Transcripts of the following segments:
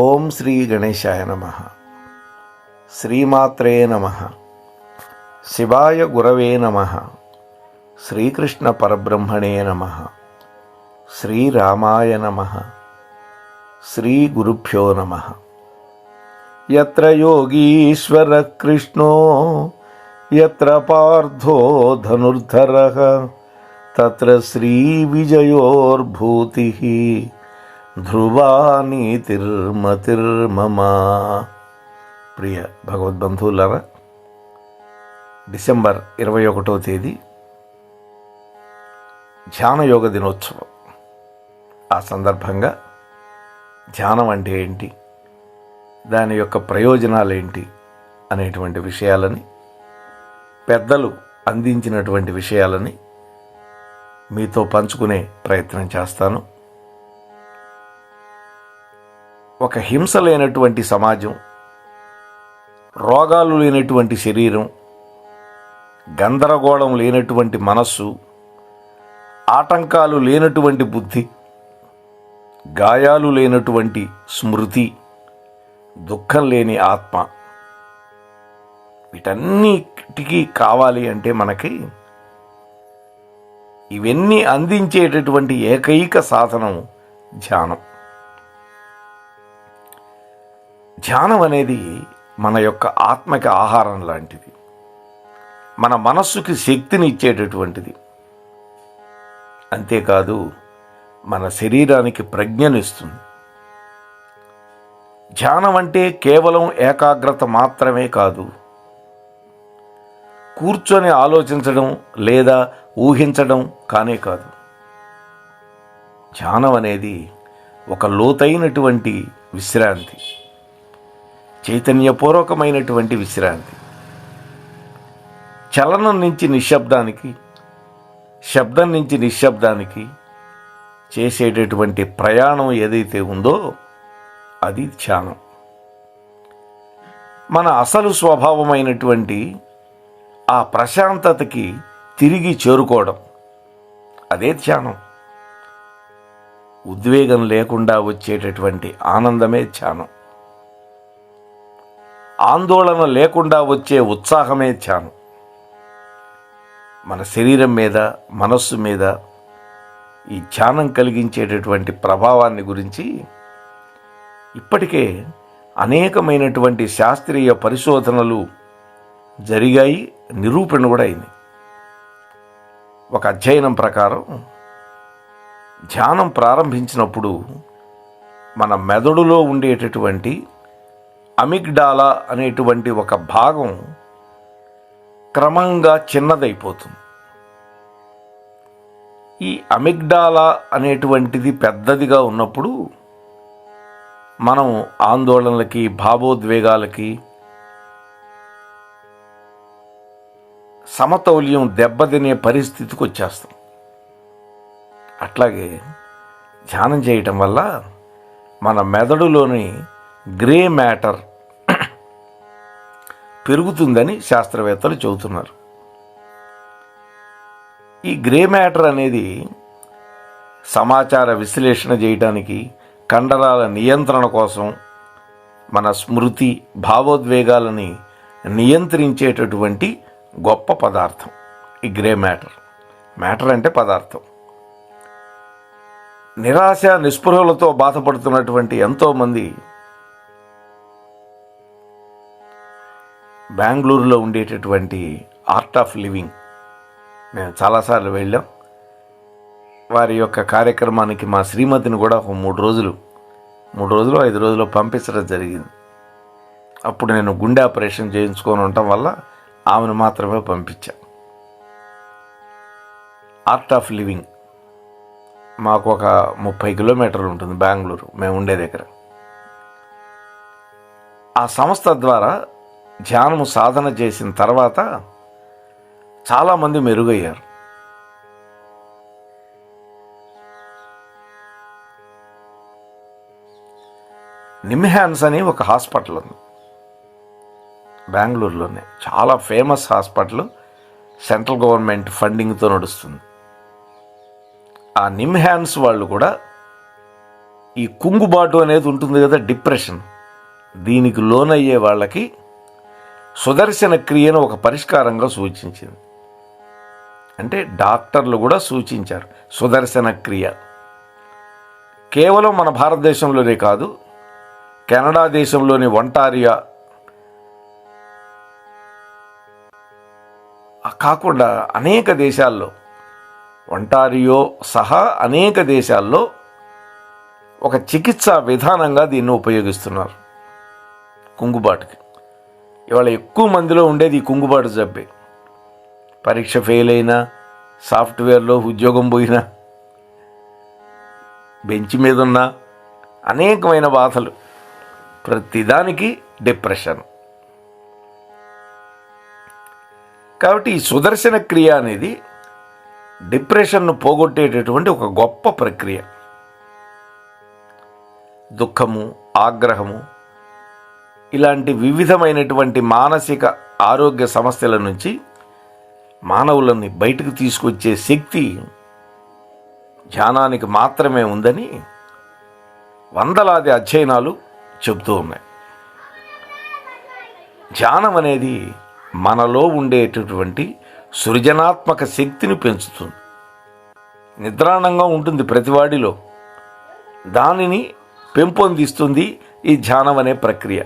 ఓం శ్రీ గణేశాయ నమః. శ్రీమాత్రే నమః. శివాయ గురవే నమః. శ్రీకృష్ణ పరబ్రహ్మణే నమః. శ్రీరామాయ నమః. శ్రీ గురుభ్యో నమః. యత్ర యోగీశ్వర కృష్ణో యత్ర పార్థో ధనుర్ధరః తత్ర శ్రీ విజయోర్భూతిః ధ్రువా నీతిర్మతిర్మమ. ప్రియ భగవద్బంధువులారా, డిసెంబర్ 21వ తేదీ ధ్యానయోగ దినోత్సవం. ఆ సందర్భంగా ధ్యానం అంటే ఏంటి, దాని యొక్క ప్రయోజనాలు ఏంటి అనేటువంటి విషయాలని, పెద్దలు అందించినటువంటి విషయాలని మీతో పంచుకునే ప్రయత్నం చేస్తాను. ఒక హింస లేనటువంటి సమాజం, రోగాలు లేనటువంటి శరీరం, గందరగోళం లేనటువంటి మనస్సు, ఆటంకాలు లేనటువంటి బుద్ధి, గాయాలు లేనటువంటి స్మృతి, దుఃఖం లేని ఆత్మ, వీటన్నిటికీ కావాలి అంటే మనకి ఇవన్నీ అందించేటటువంటి ఏకైక సాధనం ధ్యానం. ధ్యానం అనేది మన యొక్క ఆత్మకి ఆహారం లాంటిది, మన మనస్సుకి శక్తిని ఇచ్చేటటువంటిది. అంతేకాదు, మన శరీరానికి ప్రజ్ఞనిస్తుంది. ధ్యానం అంటే కేవలం ఏకాగ్రత మాత్రమే కాదు, కూర్చొని ఆలోచించడం లేదా ఊహించడం కానే కాదు. ధ్యానం అనేది ఒక లోతైనటువంటి విశ్రాంతి, చైతన్యపూర్వకమైనటువంటి విశ్రాంతి. చలనం నుంచి నిశ్శబ్దానికి, శబ్దం నుంచి నిశ్శబ్దానికి చేసేటటువంటి ప్రయాణం ఏదైతే ఉందో అది ధ్యానం. మన అసలు స్వభావమైనటువంటి ఆ ప్రశాంతతకి తిరిగి చేరుకోవడం, అదే ధ్యానం. ఉద్వేగం లేకుండా వచ్చేటటువంటి ఆనందమే ధ్యానం. ఆందోళన లేకుండా వచ్చే ఉత్సాహమే ధ్యానం. మన శరీరం మీద, మనస్సు మీద ఈ ధ్యానం కలిగించేటటువంటి ప్రభావాన్ని గురించి ఇప్పటికే అనేకమైనటువంటి శాస్త్రీయ పరిశోధనలు జరిగాయి, నిరూపణ కూడా అయింది. ఒక అధ్యయనం ప్రకారం ధ్యానం ప్రారంభించినప్పుడు మన మెదడులో ఉండేటటువంటి అమిగ్డాలా అనేటువంటి ఒక భాగం క్రమంగా చిన్నదైపోతుంది. ఈ అమిగ్డాలా అనేటువంటిది పెద్దదిగా ఉన్నప్పుడు మనం ఆందోళనలకి, భావోద్వేగాలకి, సమతౌల్యం దెబ్బతినే పరిస్థితికి వచ్చేస్తాం. అట్లాగే ధ్యానం చేయటం వల్ల మన మెదడులోని గ్రే మ్యాటర్ పెరుగుతుందని శాస్త్రవేత్తలు చెబుతున్నారు. ఈ గ్రే మ్యాటర్ అనేది సమాచార విశ్లేషణ చేయడానికి, కండరాల నియంత్రణ కోసం, మన స్మృతి, భావోద్వేగాలని నియంత్రించేటటువంటి గొప్ప పదార్థం ఈ గ్రే మ్యాటర్. మ్యాటర్ అంటే పదార్థం. నిరాశ, నిస్పృహలతో బాధపడుతున్నటువంటి ఎంతోమంది బెంగళూరులో ఉండేటటువంటి ఆర్ట్ ఆఫ్ లివింగ్ మేము చాలాసార్లు వెళ్ళాం. వారి యొక్క కార్యక్రమానికి మా శ్రీమతిని కూడా ఒక 3 రోజులు 5 రోజులు పంపించడం జరిగింది. అప్పుడు నేను గుండె ఆపరేషన్ చేయించుకొని ఉండటం వల్ల ఆమెను మాత్రమే పంపించా. ఆర్ట్ ఆఫ్ లివింగ్ మాకు ఒక 30 కిలోమీటర్లు ఉంటుంది బెంగళూరు, మేము ఉండే దగ్గర. ఆ సంస్థ ద్వారా ధ్యానము సాధన చేసిన తర్వాత చాలామంది మెరుగయ్యారు. నిమ్హాన్స్ అని ఒక హాస్పిటల్ ఉంది బెంగళూరులోనే, చాలా ఫేమస్ హాస్పిటల్, సెంట్రల్ గవర్నమెంట్ ఫండింగ్తో నడుస్తుంది. ఆ నిమ్హాన్స్ వాళ్ళు కూడా ఈ కుంగుబాటు అనేది ఉంటుంది కదా, డిప్రెషన్, దీనికి లోనయ్యే వాళ్ళకి సుదర్శన క్రియను ఒక పరిష్కారంగా సూచించింది. అంటే డాక్టర్లు కూడా సూచించారు సుదర్శన క్రియ. కేవలం మన భారతదేశంలోనే కాదు, కెనడా దేశంలోని ఒంటారియా కాకుండా అనేక దేశాల్లో, ఒంటారియో సహా అనేక దేశాల్లో ఒక చికిత్సా విధానంగా దీన్ని ఉపయోగిస్తున్నారు కుంగుబాటుకి. ఇవాళ ఎక్కువ మందిలో ఉండేది ఈ కుంగుబాటు జబ్బే. పరీక్ష ఫెయిల్ అయినా, సాఫ్ట్వేర్లో ఉద్యోగం పోయినా, బెంచ్ మీద ఉన్న అనేకమైన బాధలు, ప్రతిదానికి డిప్రెషన్. కాబట్టి ఈ సుదర్శన క్రియ అనేది డిప్రెషన్ను పోగొట్టేటటువంటి ఒక గొప్ప ప్రక్రియ. దుఃఖము, ఆగ్రహము ఇలాంటి వివిధమైనటువంటి మానసిక ఆరోగ్య సమస్యల నుంచి మానవులని బయటకు తీసుకొచ్చే శక్తి ధ్యానానికి మాత్రమే ఉందని వందలాది అధ్యయనాలు చెబుతూ ఉన్నాయి. ధ్యానం అనేది మనలో ఉండేటటువంటి సృజనాత్మక శక్తిని పెంచుతుంది. నిద్రాణంగా ఉంటుంది ప్రతివాడిలో, దానిని పెంపొందిస్తుంది ఈ ధ్యానం అనే ప్రక్రియ.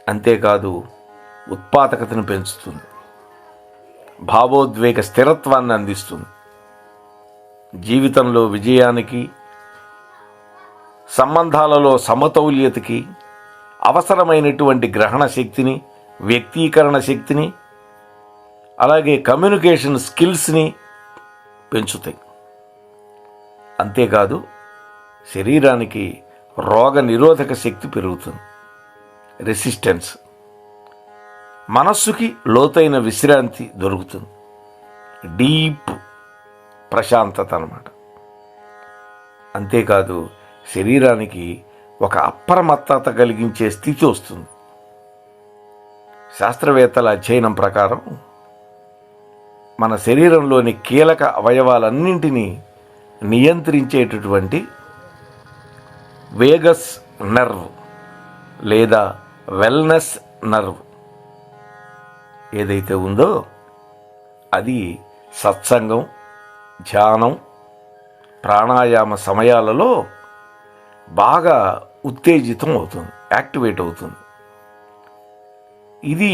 అంతేకాదు ఉత్పాదకతను పెంచుతుంది, భావోద్వేగ స్థిరత్వాన్ని అందిస్తుంది. జీవితంలో విజయానికి, సంబంధాలలో సమతౌల్యతకి అవసరమైనటువంటి గ్రహణ శక్తిని, వ్యక్తీకరణ శక్తిని, అలాగే కమ్యూనికేషన్ స్కిల్స్ని పెంచుతాయి. అంతేకాదు శరీరానికి రోగ నిరోధక శక్తి పెరుగుతుంది, రెసిస్టెన్స్. మనస్సుకి లోతైన విశ్రాంతి దొరుకుతుంది, డీప్ ప్రశాంతత అన్నమాట. అంతేకాదు శరీరానికి ఒక అప్రమత్తత కలిగించే స్థితి వస్తుంది. శాస్త్రవేత్తల అధ్యయనం ప్రకారం మన శరీరంలోని కీలక అవయవాలన్నింటినీ నియంత్రించేటటువంటి వేగస్ నర్వ్ లేదా వెల్నెస్ నర్వ్ ఏదైతే ఉందో అది సత్సంగం, ధ్యానం, ప్రాణాయామ సమయాలలో బాగా ఉత్తేజితం అవుతుంది, యాక్టివేట్ అవుతుంది. ఇది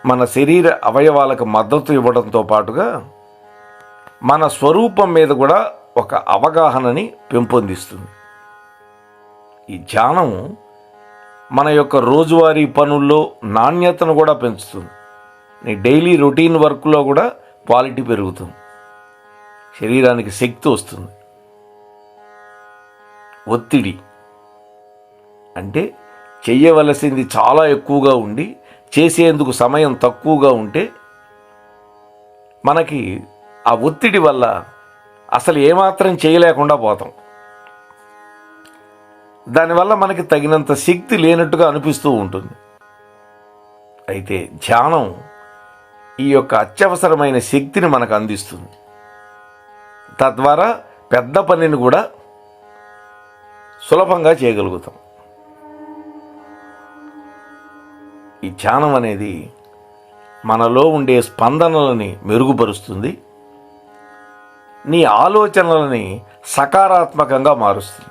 మన శరీర అవయవాలకు మద్దతు ఇవ్వడంతో పాటుగా మన స్వరూపం మీద కూడా ఒక అవగాహనని పెంపొందిస్తుంది. ఈ ధ్యానం మన యొక్క రోజువారీ పనుల్లో నాణ్యతను కూడా పెంచుతుంది. నీ డైలీ రొటీన్ వర్క్లో కూడా క్వాలిటీ పెరుగుతుంది, శరీరానికి శక్తి వస్తుంది. ఒత్తిడి అంటే చెయ్యవలసింది చాలా ఎక్కువగా ఉండి చేసేందుకు సమయం తక్కువగా ఉంటే మనకి ఆ ఒత్తిడి వల్ల అసలు ఏమాత్రం చేయలేకుండా పోతాం. దానివల్ల మనకి తగినంత శక్తి లేనట్టుగా అనిపిస్తూ ఉంటుంది. అయితే ధ్యానం ఈ యొక్క అత్యవసరమైన శక్తిని మనకు అందిస్తుంది. తద్వారా పెద్ద పనిని కూడా సులభంగా చేయగలుగుతాం. ఈ ధ్యానం అనేది మనలో ఉండే స్పందనలని మెరుగుపరుస్తుంది, నీ ఆలోచనలని సకారాత్మకంగా మారుస్తుంది.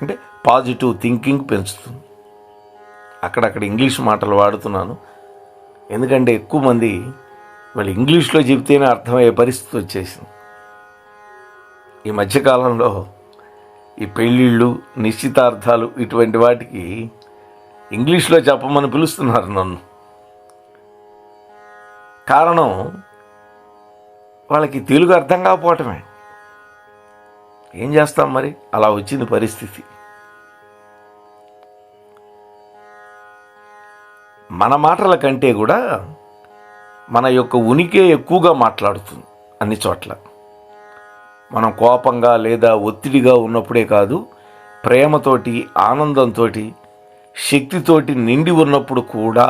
అంటే పాజిటివ్ థింకింగ్ పెంచుతుంది. అక్కడక్కడ ఇంగ్లీష్ మాటలు వాడుతున్నాను, ఎందుకంటే ఎక్కువ మంది వాళ్ళు ఇంగ్లీష్లో చెబితేనే అర్థమయ్యే పరిస్థితి వచ్చేసింది. ఈ మధ్యకాలంలో ఈ పెళ్ళిళ్ళు, నిశ్చితార్థాలు ఇటువంటి వాటికి ఇంగ్లీష్లో చెప్పమని పిలుస్తున్నారు నన్ను. కారణం వాళ్ళకి తెలుగు అర్థం కాకపోవటమే. ఏం చేస్తాం మరి, అలా వచ్చింది పరిస్థితి. మన మాటల కంటే కూడా మన యొక్క ఉనికే ఎక్కువగా మాట్లాడుతుంది అన్ని చోట్ల. మనం కోపంగా లేదా ఒత్తిడిగా ఉన్నప్పుడే కాదు, ప్రేమతోటి, ఆనందంతో, శక్తితోటి నిండి ఉన్నప్పుడు కూడా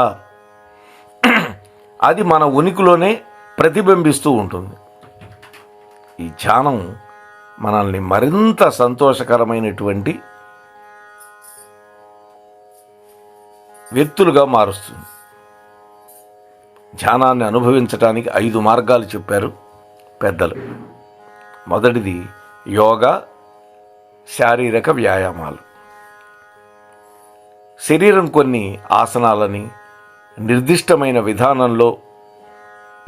అది మన ఉనికిలోనే ప్రతిబింబిస్తూ ఉంటుంది. ఈ ధ్యానం మనల్ని మరింత సంతోషకరమైనటువంటి వ్యక్తులుగా మారుస్తుంది. ధ్యానాన్ని అనుభవించడానికి 5 మార్గాలు చెప్పారు పెద్దలు. మొదటిది యోగా, శారీరక వ్యాయామాలు. శరీరం కొన్ని ఆసనాలని నిర్దిష్టమైన విధానంలో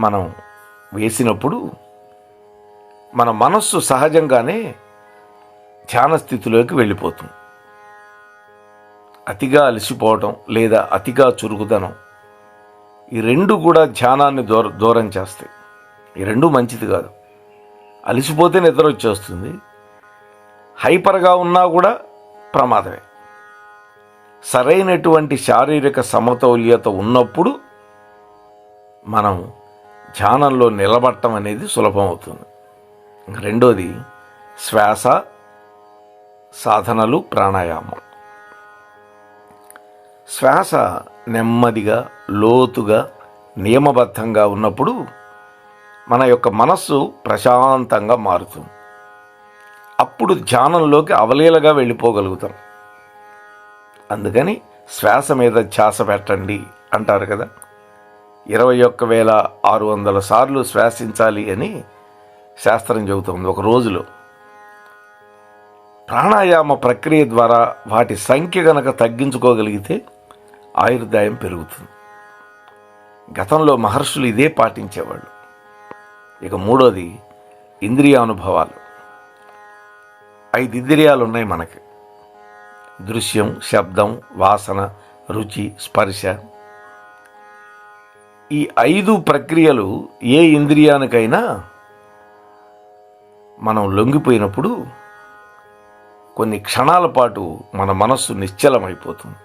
మనం వేసినప్పుడు మన మనస్సు సహజంగానే ధ్యాన స్థితిలోకి వెళ్ళిపోతుంది. అతిగా అలసిపోవటం లేదా అతిగా చురుకుదనం, ఈ రెండు కూడా ధ్యానాన్ని దూరం చేస్తాయి. ఈ రెండు మంచిది కాదు. అలసిపోతే నిద్ర వచ్చేస్తుంది, హైపర్గా ఉన్నా కూడా ప్రమాదమే. సరైనటువంటి శారీరక సమతౌల్యత ఉన్నప్పుడు మనం ధ్యానంలో నిలబడటం అనేది సులభం అవుతుంది. రెండోది శ్వాస సాధనలు, ప్రాణాయామం. శ్వాస నెమ్మదిగా, లోతుగా, నియమబద్ధంగా ఉన్నప్పుడు మన యొక్క మనస్సు ప్రశాంతంగా మారుతుంది. అప్పుడు ధ్యానంలోకి అవలీలగా వెళ్ళిపోగలుగుతాం. అందుకని శ్వాస మీద ధ్యాస పెట్టండి అంటారు కదా. 21,600 సార్లు శ్వాసించాలి అని శాస్త్రం చెబుతుంది ఒక రోజులో. ప్రాణాయామ ప్రక్రియ ద్వారా వాటి సంఖ్య గనక తగ్గించుకోగలిగితే ఆయుర్దాయం పెరుగుతుంది. గతంలో మహర్షులు ఇదే పాటించేవాళ్ళు. ఇక మూడోది ఇంద్రియానుభవాలు. 5 ఇంద్రియాలు ఉన్నాయి మనకి: దృశ్యం, శబ్దం, వాసన, రుచి, స్పర్శ. ఈ 5 ప్రక్రియలు ఏ ఇంద్రియానికైనా మనం లొంగిపోయినప్పుడు కొన్ని క్షణాల పాటు మన మనస్సు నిశ్చలమైపోతుంది.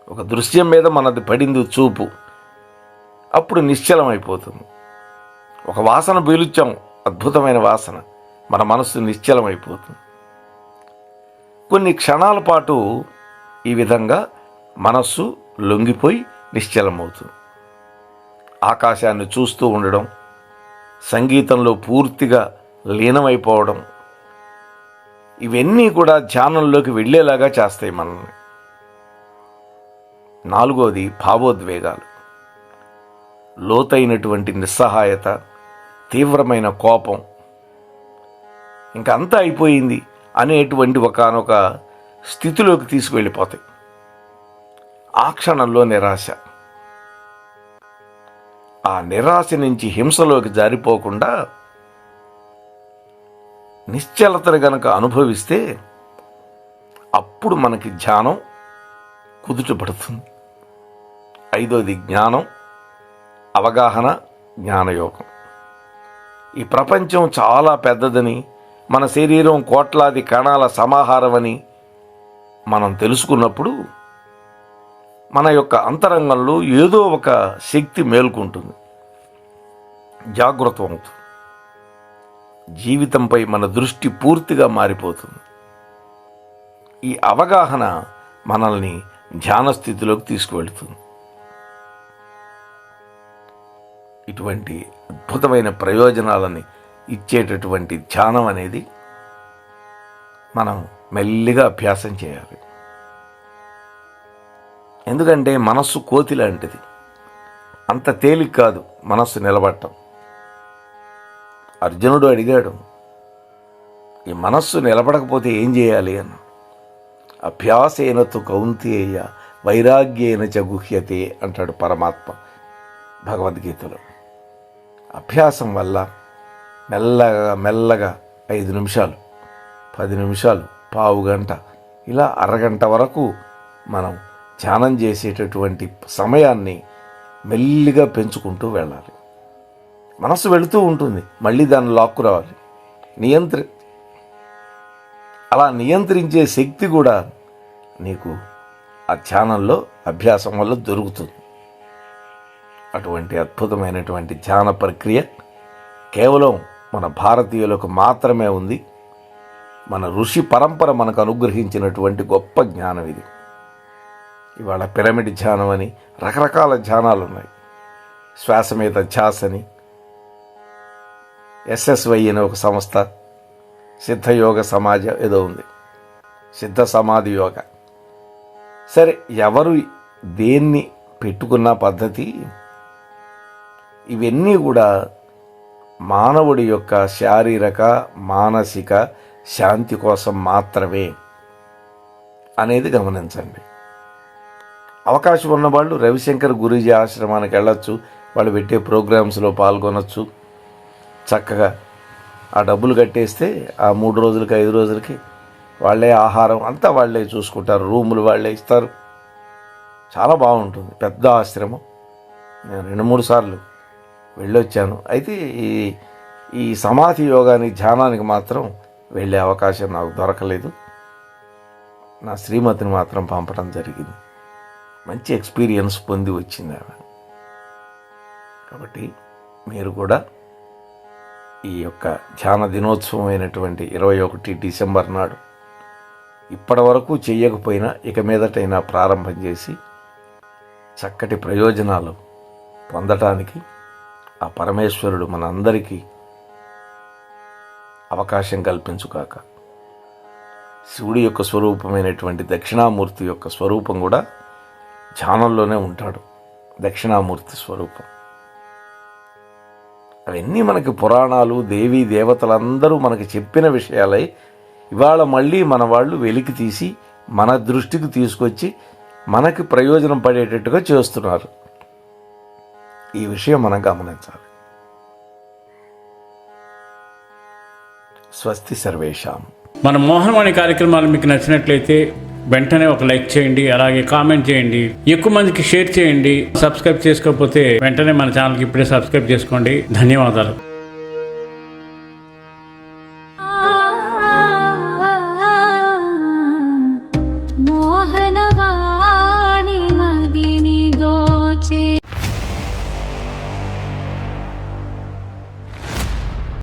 ఒక దృశ్యం మీద మనది పడింది చూపు, అప్పుడు నిశ్చలమైపోతుంది. ఒక వాసన పీలుచాం, అద్భుతమైన వాసన, మన మనస్సు నిశ్చలమైపోతుంది. కొన్ని క్షణాల పాటు ఈ విధంగా మనస్సు లొంగిపోయి నిశ్చలమవుతుంది. ఆకాశాన్ని చూస్తూ ఉండడం, సంగీతంలో పూర్తిగా లీనమైపోవడం, ఇవన్నీ కూడా ధ్యానంలోకి వెళ్ళేలాగా చేస్తాయి మనల్ని. నాలుగోది భావోద్వేగాలు. లోతైనటువంటి నిస్సహాయత, తీవ్రమైన కోపం, ఇంకా అంతా అయిపోయింది అనేటువంటి ఒకానొక స్థితిలోకి తీసుకువెళ్ళిపోతాయి. ఆ క్షణంలో నిరాశ. ఆ నిరాశ నుంచి హింసలోకి జారిపోకుండా నిశ్చలతను గనక అనుభవిస్తే అప్పుడు మనకి ధ్యానం కుదుటపడుతుంది. ఐదోది జ్ఞానం, అవగాహన, జ్ఞానయోగం. ఈ ప్రపంచం చాలా పెద్దదని, మన శరీరం కోట్లాది కణాల సమాహారమని మనం తెలుసుకున్నప్పుడు మన యొక్క అంతరంగంలో ఏదో ఒక శక్తి మేల్కొంటుంది, జాగృతం అవుతుంది. జీవితంపై మన దృష్టి పూర్తిగా మారిపోతుంది. ఈ అవగాహన మనల్ని ధ్యాన స్థితిలోకి తీసుకువెళుతుంది. ఇటువంటి అద్భుతమైన ప్రయోజనాలని ఇచ్చేటటువంటి ధ్యానం అనేది మనం మెల్లిగా అభ్యాసం చేయాలి. ఎందుకంటే మనస్సు కోతి లాంటిది, అంత తేలిక కాదు మనస్సు నిలబడటం. అర్జునుడు అడిగాడు, ఈ మనస్సు నిలబడకపోతే ఏం చేయాలి అన్న. అభ్యాసేన తు కౌంతేయ వైరాగ్యేన చ గుహ్యతే అంటాడు పరమాత్మ భగవద్గీతలో. అభ్యాసం వల్ల మెల్లగా మెల్లగా 5 నిమిషాలు, 10 నిమిషాలు, పావు గంట, ఇలా అరగంట వరకు మనం ధ్యానం చేసేటటువంటి సమయాన్ని మెల్లిగా పెంచుకుంటూ వెళ్ళాలి. మనసు వెళుతూ ఉంటుంది, మళ్ళీ దాన్ని లాక్కు రావాలి. అలా నియంత్రించే శక్తి కూడా నీకు ఆ ధ్యానంలో అభ్యాసం వల్ల దొరుకుతుంది. అటువంటి అద్భుతమైనటువంటి ధ్యాన ప్రక్రియ కేవలం మన భారతీయులకు మాత్రమే ఉంది. మన ఋషి పరంపర మనకు అనుగ్రహించినటువంటి గొప్ప జ్ఞానం ఇది. ఇవాళ పిరమిడ్ ధ్యానం అని రకరకాల ధ్యానాలు ఉన్నాయి. శ్వాస మీద ధ్యాస అని, SSY అనే ఒక సంస్థ, సిద్ధయోగ సమాజం ఏదో ఉంది, సిద్ధ సమాధి యోగ. సరే, ఎవరు దేన్ని పెట్టుకున్న పద్ధతి ఇవన్నీ కూడా మానవుడి యొక్క శారీరక మానసిక శాంతి కోసం మాత్రమే అనేది గమనించండి. అవకాశం ఉన్నవాళ్ళు రవిశంకర్ గురూజీ ఆశ్రమానికి వెళ్ళొచ్చు, వాళ్ళు పెట్టే ప్రోగ్రామ్స్లో పాల్గొనవచ్చు. చక్కగా ఆ డబ్బులు కట్టేస్తే ఆ 3 రోజులకి 5 రోజులకి వాళ్ళే ఆహారం అంతా వాళ్ళే చూసుకుంటారు, రూములు వాళ్ళే ఇస్తారు. చాలా బాగుంటుంది, పెద్ద ఆశ్రమం. నేను 2-3 సార్లు వెళ్ళొచ్చాను. అయితే ఈ సమాధి యోగానికి ధ్యానానికి మాత్రం వెళ్ళే అవకాశం నాకు దొరకలేదు. నా శ్రీమతిని మాత్రం పంపడం జరిగింది. మంచి ఎక్స్పీరియన్స్ పొంది వచ్చింది ఆమె. కాబట్టి మీరు కూడా ఈ యొక్క ధ్యాన దినోత్సవం అయినటువంటి 21 డిసెంబర్ నాడు ఇప్పటి వరకు చెయ్యకపోయినా ఇక మీదటైనా ప్రారంభం చేసి చక్కటి ప్రయోజనాలు పొందటానికి ఆ పరమేశ్వరుడు మనందరికీ అవకాశం కల్పించుగాక. శివుడి యొక్క స్వరూపమైనటువంటి దక్షిణామూర్తి యొక్క స్వరూపం కూడా ధ్యానంలోనే ఉంటాడు, దక్షిణామూర్తి స్వరూపం. అవన్నీ మనకి పురాణాలు, దేవీ దేవతలందరూ మనకి చెప్పిన విషయాలై ఇవాళ మళ్ళీ మన వాళ్ళు వెలికి తీసి మన దృష్టికి తీసుకొచ్చి మనకి ప్రయోజనం పడేటట్టుగా చేస్తున్నారు. ఈ విషయం మనం గమనించాలి. స్వస్తి సర్వేషాం. మన మోహనవాణి కార్యక్రమాలు మీకు నచ్చినట్లయితే వెంటనే ఒక లైక్ చేయండి, అలాగే కామెంట్ చేయండి, ఎక్కువ మందికి షేర్ చేయండి. సబ్స్క్రైబ్ చేసుకోకపోతే వెంటనే మన ఛానల్కి ఇప్పుడే సబ్స్క్రైబ్ చేసుకోండి. ధన్యవాదాలు.